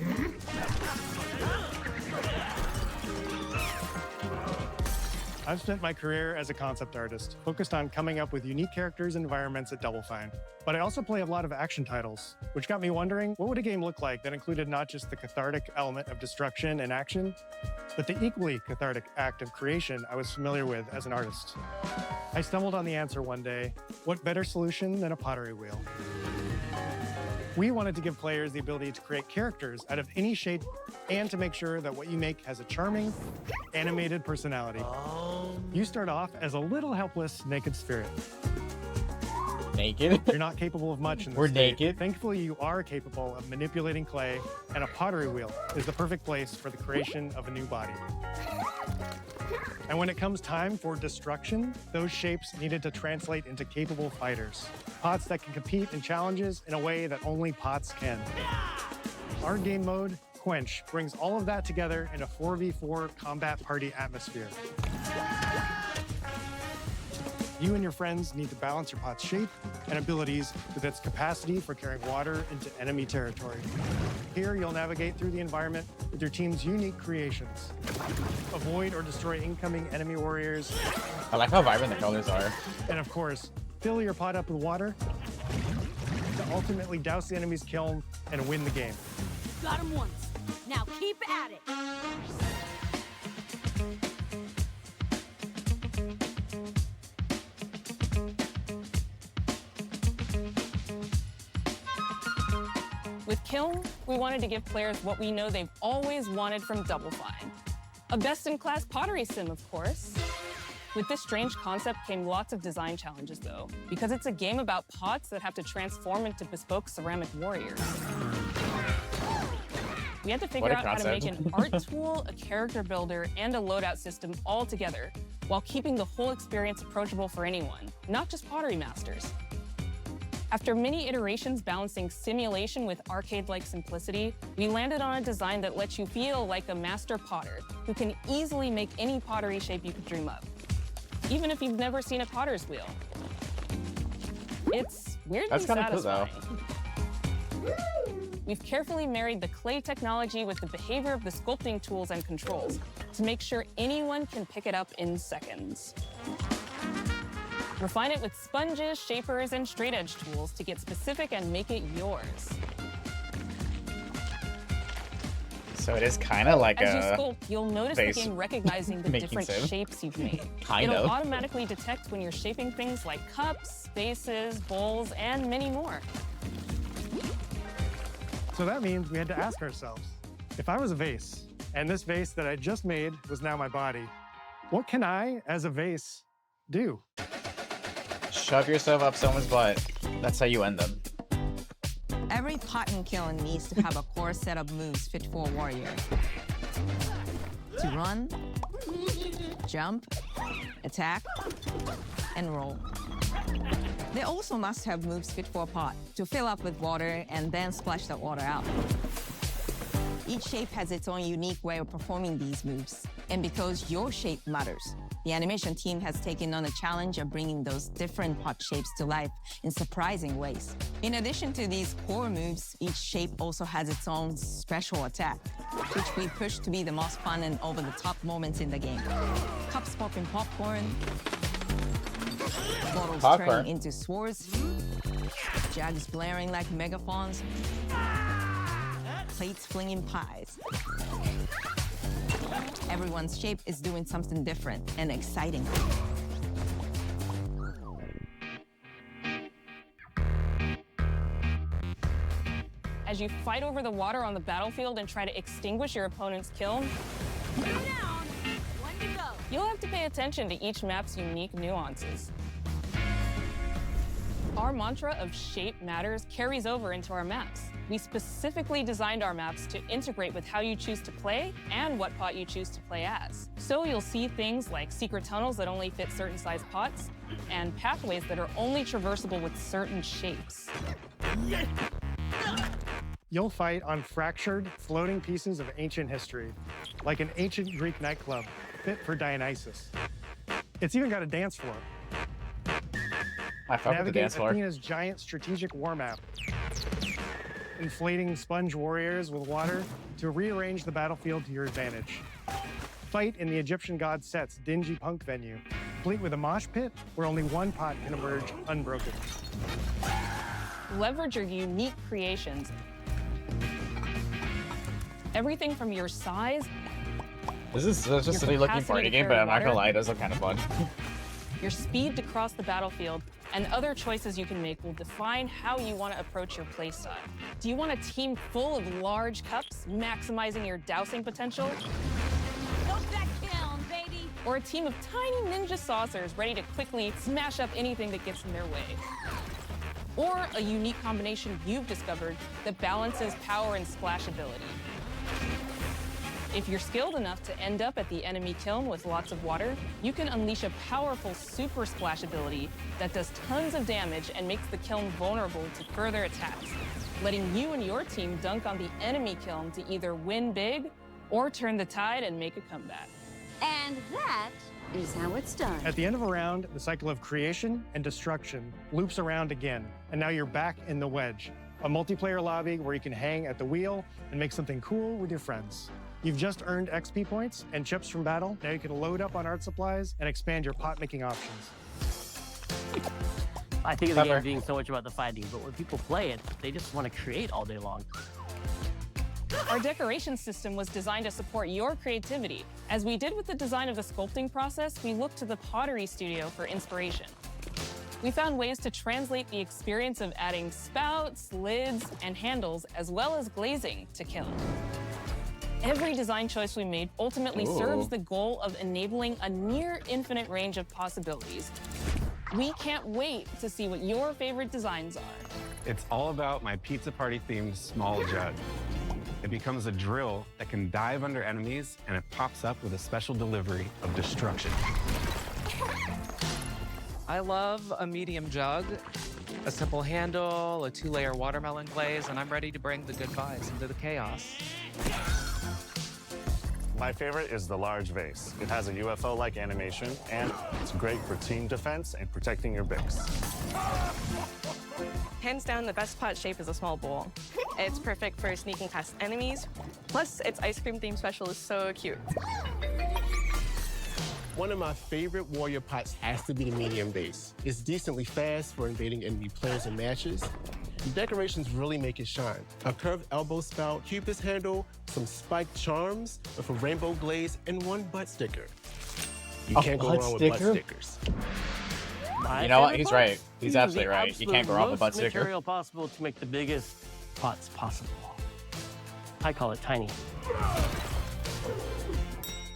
Speaker 17: I've spent my career as a concept artist, focused on coming up with unique characters and environments at Double Fine. But I also play a lot of action titles, which got me wondering, what would a game look like that included not just the cathartic element of destruction and action, but the equally cathartic act of creation I was familiar with as an artist? I stumbled on the answer one day. What better solution than a pottery wheel? We wanted to give players the ability to create characters out of any shape and to make sure that what you make has a charming, animated personality. You start off as a little helpless, naked spirit.
Speaker 1: Naked?
Speaker 17: You're not capable of much in this
Speaker 1: We're
Speaker 17: state.
Speaker 1: naked?
Speaker 17: Thankfully, you are capable of manipulating clay, and a pottery wheel is the perfect place for the creation of a new body. And when it comes time for destruction, those shapes needed to translate into capable fighters. Pots that can compete in challenges in a way that only pots can. Our game mode, Quench, brings all of that together in a 4v4 combat party atmosphere. You and your friends need to balance your pot's shape and abilities with its capacity for carrying water into enemy territory. Here, you'll navigate through the environment with your team's unique creations. Avoid or destroy incoming enemy warriors.
Speaker 1: I like how vibrant the colors are.
Speaker 17: And of course, fill your pot up with water to ultimately douse the enemy's kiln and win the game.
Speaker 18: Got him once. Now keep at it.
Speaker 19: With Kiln, we wanted to give players what we know they've always wanted from Double Fine. A best-in-class pottery sim, of course. With this strange concept came lots of design challenges, though, because it's a game about pots that have to transform into bespoke ceramic warriors. We had to figure out how to make an art tool, a character builder, and a loadout system all together, while keeping the whole experience approachable for anyone, not just pottery masters. After many iterations balancing simulation with arcade-like simplicity, we landed on a design that lets you feel like a master potter who can easily make any pottery shape you could dream up, even if you've never seen a potter's wheel. It's weirdly satisfying. We've carefully married the clay technology with the behavior of the sculpting tools and controls to make sure anyone can pick it up in seconds. Refine it with sponges, shapers, and straight edge tools to get specific and make it yours.
Speaker 1: So it is kind of like
Speaker 19: As you sculpt, you'll notice the game recognizing the different
Speaker 1: sim.
Speaker 19: shapes you've made.
Speaker 1: Kind
Speaker 19: It'll
Speaker 1: of.
Speaker 19: automatically detect when you're shaping things like cups, vases, bowls, and many more.
Speaker 17: So that means we had to ask ourselves, if I was a vase, and this vase that I just made was now my body, what can I, as a vase, do?
Speaker 1: Shove yourself up someone's butt. That's how you end them.
Speaker 20: Every pot and kiln needs to have a core set of moves fit for a warrior. To run, jump, attack, and roll. They also must have moves fit for a pot to fill up with water and then splash that water out. Each shape has its own unique way of performing these moves. And because your shape matters, the animation team has taken on the challenge of bringing those different pot shapes to life in surprising ways. In addition to these core moves, each shape also has its own special attack, which we push to be the most fun and over-the-top moments in the game. Cups popping popcorn, bottles turning into swords, jugs blaring like megaphones, plates flinging pies. Everyone's shape is doing something different and exciting.
Speaker 19: As you fight over the water on the battlefield and try to extinguish your opponent's kiln, you'll have to pay attention to each map's unique nuances. Our mantra of shape matters carries over into our maps. We specifically designed our maps to integrate with how you choose to play and what pot you choose to play as. So you'll see things like secret tunnels that only fit certain size pots and pathways that are only traversable with certain shapes.
Speaker 17: You'll fight on fractured, floating pieces of ancient history, like an ancient Greek nightclub fit for Dionysus. It's even got a dance floor.
Speaker 1: I fuck with the dance floor.
Speaker 17: Athena's giant strategic war map. Inflating sponge warriors with water to rearrange the battlefield to your advantage. Fight in the Egyptian god Set's dingy punk venue, complete with a mosh pit where only one pot can emerge unbroken.
Speaker 19: Leverage your unique creations. Everything from your size.
Speaker 1: This is such a silly looking party game, but I'm not gonna lie, it does look kind of fun.
Speaker 19: Your speed to cross the battlefield and other choices you can make will define how you want to approach your playstyle. Do you want a team full of large cups, maximizing your dousing potential?
Speaker 18: Go back down, baby!
Speaker 19: Or a team of tiny ninja saucers ready to quickly smash up anything that gets in their way? Or a unique combination you've discovered that balances power and splashability? If you're skilled enough to end up at the enemy kiln with lots of water, you can unleash a powerful super splash ability that does tons of damage and makes the kiln vulnerable to further attacks, letting you and your team dunk on the enemy kiln to either win big or turn the tide and make a comeback.
Speaker 18: And that is how it's done.
Speaker 17: At the end of a round, the cycle of creation and destruction loops around again, and now you're back in the wedge, a multiplayer lobby where you can hang at the wheel and make something cool with your friends. You've just earned XP points and chips from battle. Now you can load up on art supplies and expand your pot-making options.
Speaker 16: I think of the game being so much about the fighting, but when people play it, they just want to create all day long.
Speaker 19: Our decoration system was designed to support your creativity. As we did with the design of the sculpting process, we looked to the pottery studio for inspiration. We found ways to translate the experience of adding spouts, lids, and handles, as well as glazing to Kiln. Every design choice we made ultimately serves the goal of enabling a near infinite range of possibilities. We can't wait to see what your favorite designs are.
Speaker 21: It's all about my pizza party themed small jug. It becomes a drill that can dive under enemies, and it pops up with a special delivery of destruction.
Speaker 22: I love a medium jug, a simple handle, a 2-layer watermelon glaze, and I'm ready to bring the good vibes into the chaos.
Speaker 23: My favorite is the large vase. It has a UFO-like animation, and it's great for team defense and protecting your Bix.
Speaker 24: Hands down, the best pot shape is a small bowl. It's perfect for sneaking past enemies. Plus, its ice cream theme special is so cute.
Speaker 25: One of my favorite warrior pots has to be the medium base. It's decently fast for invading enemy players and matches. The decorations really make it shine. A curved elbow spout, cupid's handle, some spiked charms with a rainbow glaze, and one butt sticker. You can't go wrong with butt stickers.
Speaker 1: You know what? He's right. He's absolutely right. You can't go wrong with butt sticker.
Speaker 16: Material possible to make the biggest pots possible. I call it tiny.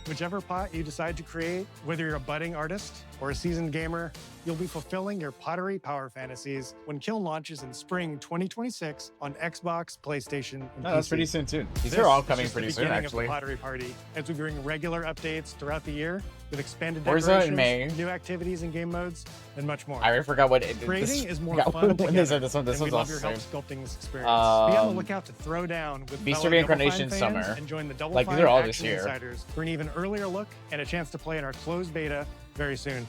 Speaker 17: Whichever pot you decide to create, whether you're a budding artist or a seasoned gamer, you'll be fulfilling your pottery power fantasies when Kiln launches in spring 2026 on Xbox, PlayStation, and PC.
Speaker 1: That's pretty soon, too. These are all coming pretty soon, actually.
Speaker 17: Of the pottery party, as we bring regular updates throughout the year with expanded
Speaker 1: Forza
Speaker 17: decorations,
Speaker 1: in May.
Speaker 17: new activities and game modes, and much more.
Speaker 1: I already forgot what
Speaker 17: creating is more fun
Speaker 1: when they said this one. This one's
Speaker 17: we love your
Speaker 1: awesome.
Speaker 17: help sculpting this experience. Be on the lookout to throw down with
Speaker 1: Beast
Speaker 17: fellow
Speaker 1: Reincarnation
Speaker 17: Double Fine fans
Speaker 1: Summer.
Speaker 17: and join the Double
Speaker 1: Like,
Speaker 17: Fine
Speaker 1: these are all this
Speaker 17: Action
Speaker 1: year.
Speaker 17: Insiders for an even earlier look and a chance to play in our closed beta very soon.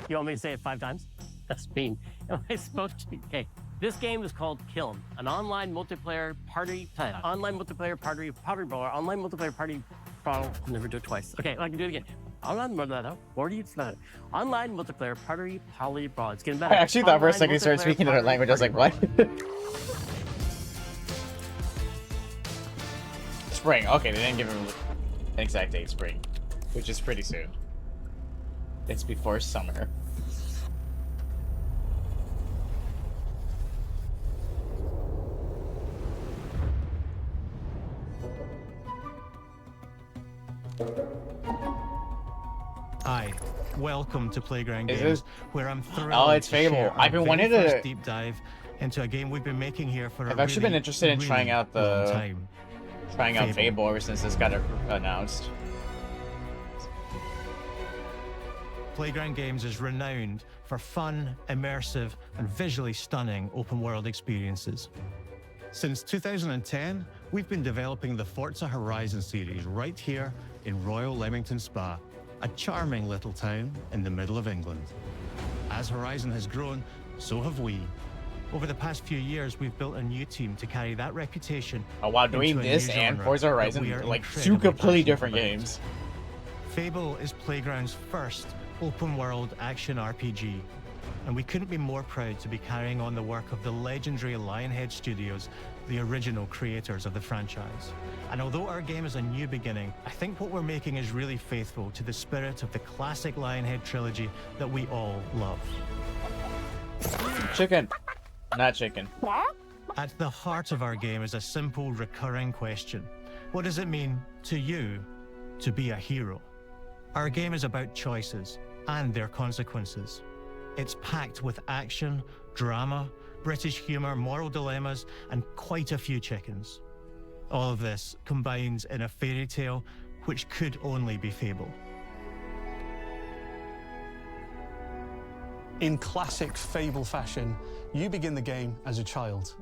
Speaker 16: You want me to say it 5 times? That's mean. Am I supposed to? Okay. This game is called Kiln, an online multiplayer party brawler, online multiplayer party brawler. I'll never do it twice. Okay, I can do it again. Online multiplayer party brawler. It's getting better.
Speaker 1: I actually thought for a second he started speaking another language. I was like, what? Spring. Okay, they didn't give him an exact date, spring, which is pretty soon. It's before summer.
Speaker 26: Hi, welcome to Playground Games, where I'm thrilled
Speaker 1: it's Fable. I've been wanting to
Speaker 26: deep dive into a game we've been making here for
Speaker 1: I've actually been interested in trying out
Speaker 26: Fable.
Speaker 1: Fable ever since this got announced.
Speaker 26: Playground Games is renowned for fun, immersive, and visually stunning open-world experiences. Since 2010, we've been developing the Forza Horizon series right here in Royal Leamington Spa, a charming little town in the middle of England. As Horizon has grown, so have we. Over the past few years, we've built a new team to carry that reputation.
Speaker 1: Oh wow, doing this and Forza Horizon are like two completely different games.
Speaker 26: Fable is Playground's first open-world action RPG, and we couldn't be more proud to be carrying on the work of the legendary Lionhead Studios, the original creators of the franchise. And although our game is a new beginning, I think what we're making is really faithful to the spirit of the classic Lionhead trilogy that we all love.
Speaker 1: Chicken. Not chicken.
Speaker 26: At the heart of our game is a simple, recurring question. What does it mean to you to be a hero? Our game is about choices and their consequences. It's packed with action, drama, British humour, moral dilemmas, and quite a few chickens. All of this combines in a fairy tale which could only be Fable.
Speaker 27: In classic Fable fashion, you begin the game as a child,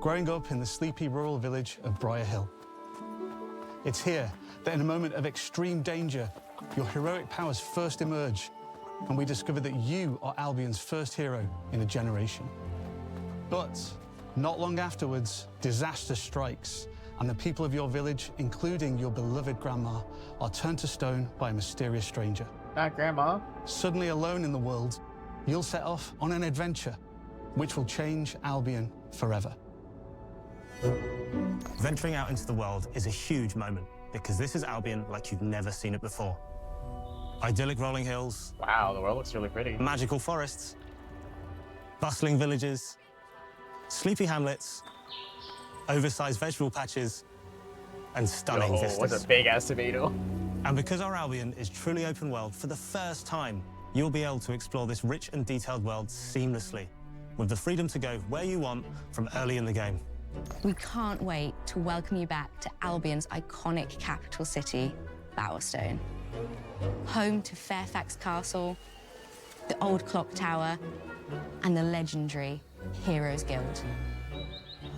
Speaker 27: growing up in the sleepy rural village of Briar Hill. It's here that in a moment of extreme danger, your heroic powers first emerge, and we discover that you are Albion's first hero in a generation. But not long afterwards, disaster strikes, and the people of your village, including your beloved grandma, are turned to stone by a mysterious stranger.
Speaker 1: Not grandma.
Speaker 27: Suddenly alone in the world, you'll set off on an adventure which will change Albion forever.
Speaker 2: Venturing out into the world is a huge moment because this is Albion like you've never seen it before. Idyllic rolling hills.
Speaker 1: Wow, the world looks really pretty.
Speaker 2: Magical forests. Bustling villages. Sleepy hamlets. Oversized vegetable patches. And stunning vistas.
Speaker 1: What's a big-ass tomato?
Speaker 2: And because our Albion is truly open world, for the first time, you'll be able to explore this rich and detailed world seamlessly, with the freedom to go where you want from early in the game.
Speaker 3: We can't wait to welcome you back to Albion's iconic capital city, Bowerstone. Home to Fairfax Castle, the Old Clock Tower, and the legendary Heroes Guild.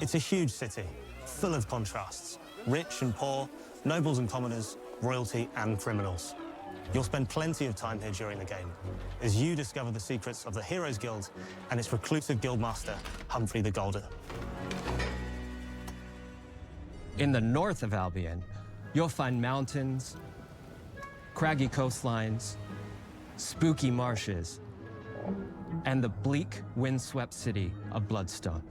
Speaker 2: It's a huge city, full of contrasts. Rich and poor, nobles and commoners, royalty and criminals. You'll spend plenty of time here during the game as you discover the secrets of the Heroes Guild and its reclusive guildmaster, Humphrey the Golden.
Speaker 4: In the north of Albion, you'll find mountains, craggy coastlines, spooky marshes, and the bleak, windswept city of Bloodstone.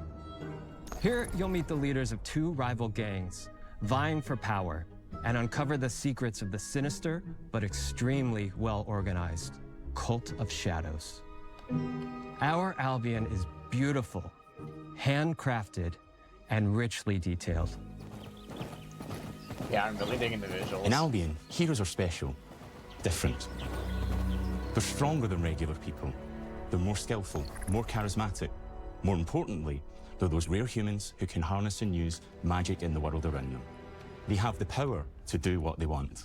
Speaker 4: Here, you'll meet the leaders of two rival gangs, vying for power, and uncover the secrets of the sinister but extremely well-organized Cult of Shadows. Our Albion is beautiful, handcrafted, and richly detailed.
Speaker 1: Yeah, I'm really digging the visuals.
Speaker 5: In Albion, heroes are special, different. They're stronger than regular people. They're more skillful, more charismatic. More importantly, they're those rare humans who can harness and use magic in the world around them. They have the power to do what they want.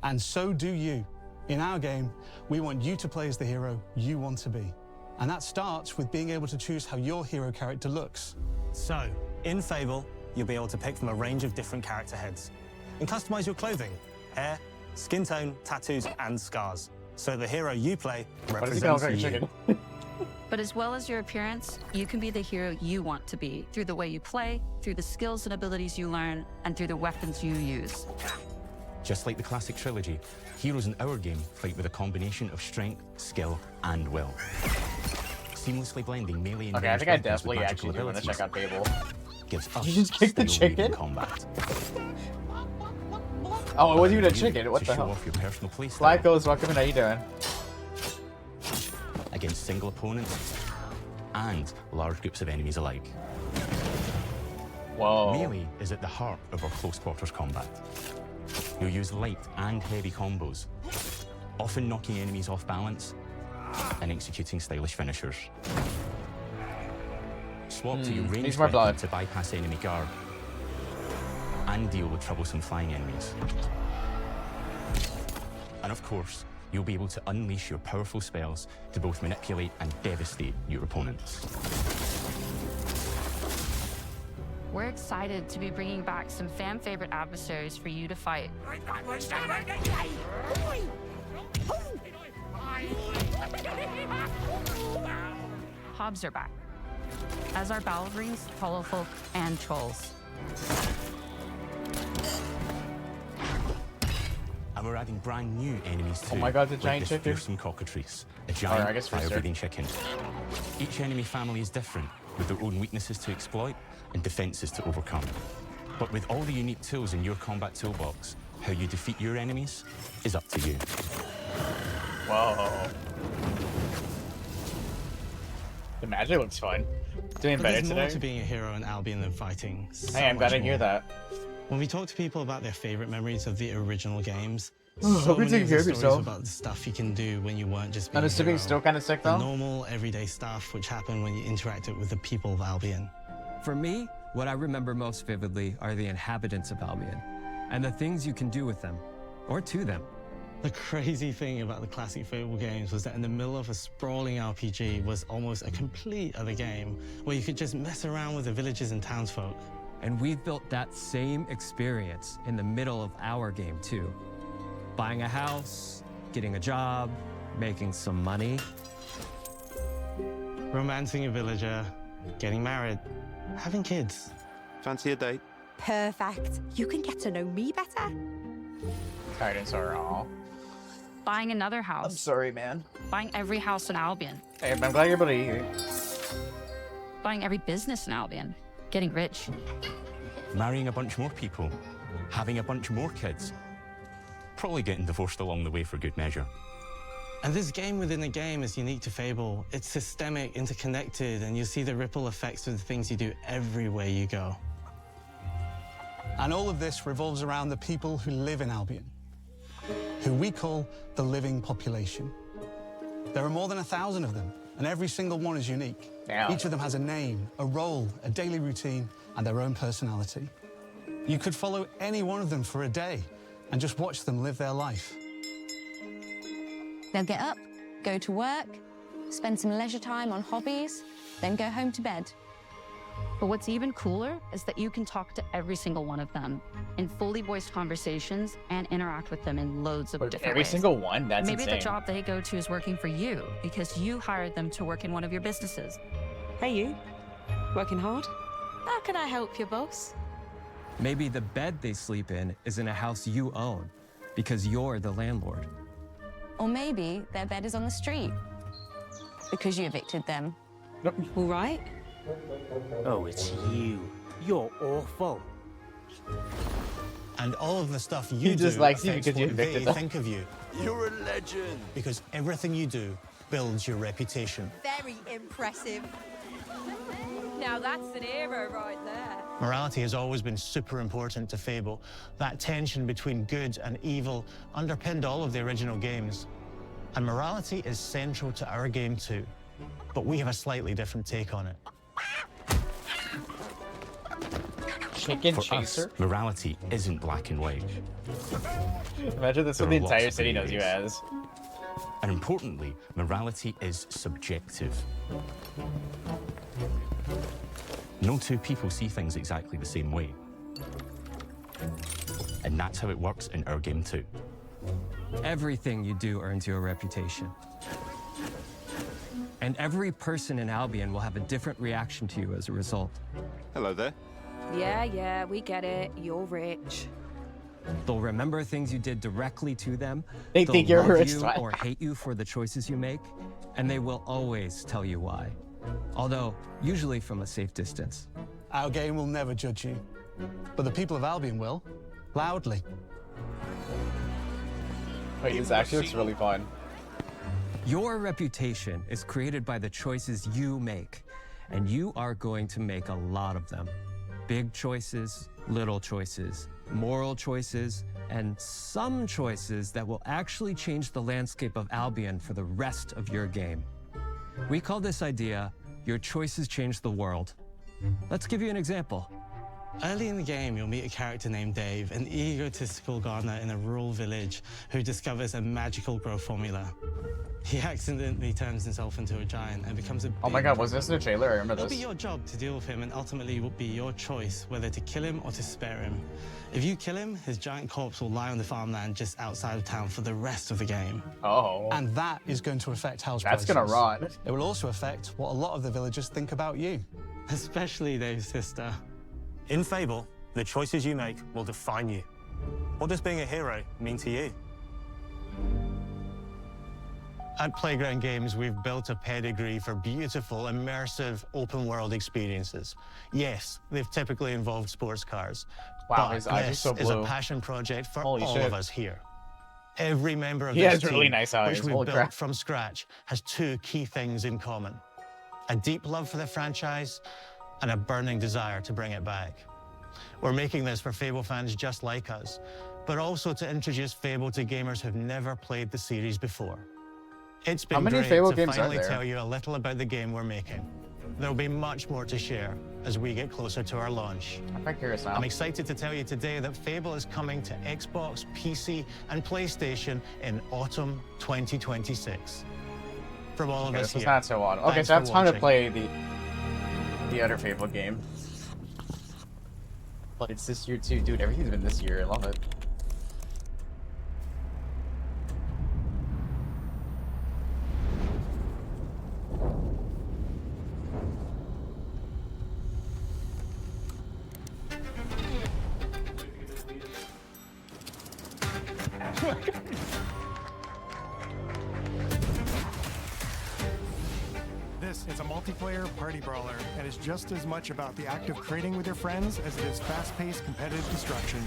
Speaker 27: And so do you. In our game, we want you to play as the hero you want to be. And that starts with being able to choose how your hero character looks.
Speaker 2: So, in Fable, you'll be able to pick from a range of different character heads and customize your clothing, hair, skin tone, tattoos, and scars. So the hero you play represents you.
Speaker 6: But as well as your appearance, you can be the hero you want to be through the way you play, through the skills and abilities you learn, and through the weapons you use.
Speaker 5: Just like the classic trilogy, heroes in our game fight with a combination of strength, skill, and will. Seamlessly blending melee and
Speaker 1: I think I definitely actually do want to check out Fable.
Speaker 5: Gives us
Speaker 1: you just kicked the chicken?
Speaker 5: Combat.
Speaker 1: Oh, it wasn't even a chicken. What the hell?
Speaker 5: Off your personal play style.
Speaker 1: Black Ghost, welcome in. How you doing?
Speaker 5: Against single opponents and large groups of enemies alike.
Speaker 1: Whoa.
Speaker 5: Melee is at the heart of our close quarters combat. You'll use light and heavy combos, often knocking enemies off balance and executing stylish finishers. Swap to your ranged weapon to bypass enemy guard and deal with troublesome flying enemies. And of course, you'll be able to unleash your powerful spells to both manipulate and devastate your opponents.
Speaker 6: We're excited to be bringing back some fan-favorite adversaries for you to fight. Hobbs are back, as are Balverines, Hollowfolk, and Trolls.
Speaker 5: And we're adding brand new enemies too.
Speaker 1: Oh my god, the giant
Speaker 5: like
Speaker 1: chicken.
Speaker 5: Fearsome cockatrice, a giant fire-breathing chicken. Each enemy family is different, with their own weaknesses to exploit and defenses to overcome. But with all the unique tools in your combat toolbox, how you defeat your enemies is up to you.
Speaker 1: Whoa. The magic looks fun. Doing better
Speaker 2: today. There's more to being a hero in Albion than fighting.
Speaker 1: Hey, I'm glad to hear that.
Speaker 2: When we talk to people about their favorite memories of the original games,
Speaker 1: so many of the stories
Speaker 2: about the stuff you can do when you weren't just being
Speaker 1: a hero. Still kind of sick though?
Speaker 2: The normal, everyday stuff which happened when you interacted with the people of Albion.
Speaker 4: For me, what I remember most vividly are the inhabitants of Albion, and the things you can do with them, or to them.
Speaker 2: The crazy thing about the classic Fable games was that in the middle of a sprawling RPG was almost a complete other game, where you could just mess around with the villages and townsfolk.
Speaker 4: And we've built that same experience in the middle of our game too. Buying a house, getting a job, making some money.
Speaker 2: Romancing a villager, getting married, having kids.
Speaker 7: Fancy a date?
Speaker 8: Perfect. You can get to know me better.
Speaker 1: Titans are all.
Speaker 6: Buying another house.
Speaker 1: I'm sorry, man.
Speaker 6: Buying every house in Albion.
Speaker 1: Hey, I'm glad you're able to eat here.
Speaker 6: Buying every business in Albion. Getting rich.
Speaker 5: Marrying a bunch more people. Having a bunch more kids. Probably getting divorced along the way for good measure.
Speaker 2: And this game within a game is unique to Fable. It's systemic, interconnected, and you see the ripple effects of the things you do everywhere you go.
Speaker 27: And all of this revolves around the people who live in Albion, who we call the living population. There are more than 1,000 of them, and every single one is unique.
Speaker 1: Damn.
Speaker 27: Each of them has a name, a role, a daily routine, and their own personality. You could follow any one of them for a day and just watch them live their life.
Speaker 3: They'll get up, go to work, spend some leisure time on hobbies, then go home to bed.
Speaker 6: But what's even cooler is that you can talk to every single one of them in fully voiced conversations and interact with them in loads of different
Speaker 1: every
Speaker 6: ways.
Speaker 1: single one? That's
Speaker 6: Maybe
Speaker 1: insane.
Speaker 6: the job they go to is working for you because you hired them to work in one of your businesses.
Speaker 7: Hey, you. Working hard? How can I help you, boss?
Speaker 4: Maybe the bed they sleep in is in a house you own because you're the landlord.
Speaker 3: Or maybe their bed is on the street because you evicted them.
Speaker 7: All right.
Speaker 16: Oh, it's you. You're awful.
Speaker 27: And all of the stuff you
Speaker 1: He
Speaker 27: do
Speaker 1: just likes you
Speaker 27: affects
Speaker 1: because you
Speaker 27: what
Speaker 1: evicted
Speaker 27: they
Speaker 1: them.
Speaker 27: think of you.
Speaker 8: You're a legend.
Speaker 27: Because everything you do builds your reputation.
Speaker 18: Very impressive. Now that's an hero right there.
Speaker 10: Morality has always been super important to Fable. That tension between good and evil underpinned all of the original games. And morality is central to our game too. But we have a slightly different take on it.
Speaker 1: Chicken
Speaker 5: For
Speaker 1: chaser?
Speaker 5: us, morality isn't black and white.
Speaker 1: Imagine this
Speaker 5: There
Speaker 1: what the
Speaker 5: are lots
Speaker 1: entire
Speaker 5: of
Speaker 1: city
Speaker 5: gray
Speaker 1: knows you
Speaker 5: areas.
Speaker 1: as.
Speaker 5: And importantly, morality is subjective. No two people see things exactly the same way. And that's how it works in our game too.
Speaker 4: Everything you do earns you a reputation. And every person in Albion will have a different reaction to you as a result.
Speaker 8: Hello there.
Speaker 7: Yeah, we get it. You're rich.
Speaker 4: They'll remember things you did directly to them.
Speaker 1: They
Speaker 4: They'll
Speaker 1: think you're
Speaker 4: love
Speaker 1: rich,
Speaker 4: you
Speaker 1: right?
Speaker 4: or hate you for the choices you make, and they will always tell you why. Although, usually from a safe distance.
Speaker 27: Our game will never judge you, but the people of Albion will, loudly.
Speaker 1: Wait, this actually looks really fun.
Speaker 4: Your reputation is created by the choices you make, and you are going to make a lot of them. Big choices, little choices, moral choices, and some choices that will actually change the landscape of Albion for the rest of your game. We call this idea, your choices change the world. Let's give you an example.
Speaker 2: Early in the game, you'll meet a character named Dave, an egotistical gardener in a rural village who discovers a magical growth formula. He accidentally turns himself into a giant and becomes a
Speaker 1: Oh my god, was this in the trailer? I remember
Speaker 2: It'll
Speaker 1: this.
Speaker 2: be your job to deal with him, and ultimately it will be your choice whether to kill him or to spare him. If you kill him, his giant corpse will lie on the farmland just outside of town for the rest of the game.
Speaker 1: Oh.
Speaker 27: And that is going to affect house
Speaker 1: That's
Speaker 27: prices.
Speaker 1: gonna rot.
Speaker 27: It will also affect what a lot of the villagers think about you.
Speaker 2: Especially Dave's sister.
Speaker 9: In Fable, the choices you make will define you. What does being a hero mean to you?
Speaker 10: At Playground Games, we've built a pedigree for beautiful, immersive, open-world experiences. Yes, they've typically involved sports cars.
Speaker 1: Wow,
Speaker 10: but
Speaker 1: his eyes are
Speaker 10: this
Speaker 1: so
Speaker 10: is a
Speaker 1: blue.
Speaker 10: passion project for
Speaker 1: Holy
Speaker 10: all
Speaker 1: shit.
Speaker 10: of us here. Every member of
Speaker 1: He
Speaker 10: this
Speaker 1: has
Speaker 10: team,
Speaker 1: really nice eyes.
Speaker 10: which we've
Speaker 1: Holy
Speaker 10: built
Speaker 1: crap.
Speaker 10: from scratch, has two key things in common. A deep love for the franchise and a burning desire to bring it back. We're making this for Fable fans just like us, but also to introduce Fable to gamers who've never played the series before. It's been
Speaker 1: How many
Speaker 10: great
Speaker 1: Fable
Speaker 10: to
Speaker 1: games are
Speaker 10: finally
Speaker 1: there?
Speaker 10: tell you a little about the game we're making. There'll be much more to share as we get closer to our launch.
Speaker 1: I'm quite curious now.
Speaker 10: I'm excited to tell you today that Fable is coming to Xbox, PC, and PlayStation in autumn 2026. From all of
Speaker 1: Okay,
Speaker 10: us
Speaker 1: this was
Speaker 10: here.
Speaker 1: not so odd. Okay,
Speaker 10: thanks
Speaker 1: so I have
Speaker 10: for
Speaker 1: time to
Speaker 10: watching.
Speaker 1: play the other Fable game. But it's this year too, dude. Everything's been this year. I love it.
Speaker 17: multiplayer party brawler and is just as much about the act of trading with your friends as it is fast-paced competitive destruction.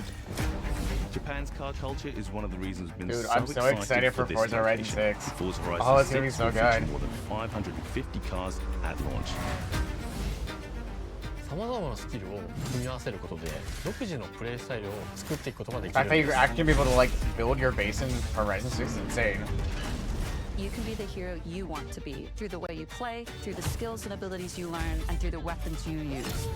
Speaker 11: Japan's car culture is one of the reasons we've been
Speaker 1: Dude,
Speaker 11: so
Speaker 1: I'm so excited for
Speaker 11: this
Speaker 1: Forza Horizon
Speaker 11: location.
Speaker 1: 6.
Speaker 11: Forza Horizon
Speaker 1: Oh, it's gonna be
Speaker 11: 6
Speaker 1: so
Speaker 11: will feature
Speaker 1: good.
Speaker 11: more than 550 cars at launch.
Speaker 16: さまざまなスキルを組み合わせることで独自のプレイスタイルを作っていくことができ
Speaker 1: I
Speaker 16: るん
Speaker 1: think
Speaker 16: です
Speaker 1: you're actually be able to like build your base in Horizon 6 is insane.
Speaker 6: You can be the hero you want to be through the way you play, through the skills and abilities you learn, and through the weapons you use.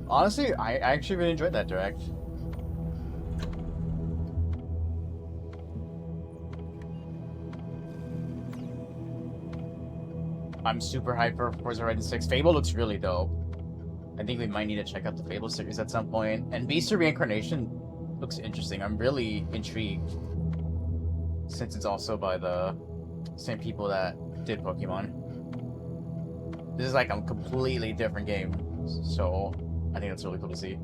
Speaker 1: Honestly, I actually really enjoyed that direct. I'm super hyped for Forza Horizon 6. Fable looks really dope. I think we might need to check out the Fable series at some point. And Beast of Reincarnation looks interesting. I'm really intrigued. Since it's also by the same people that did Pokemon. This is like a completely different game. So I think that's really cool to see.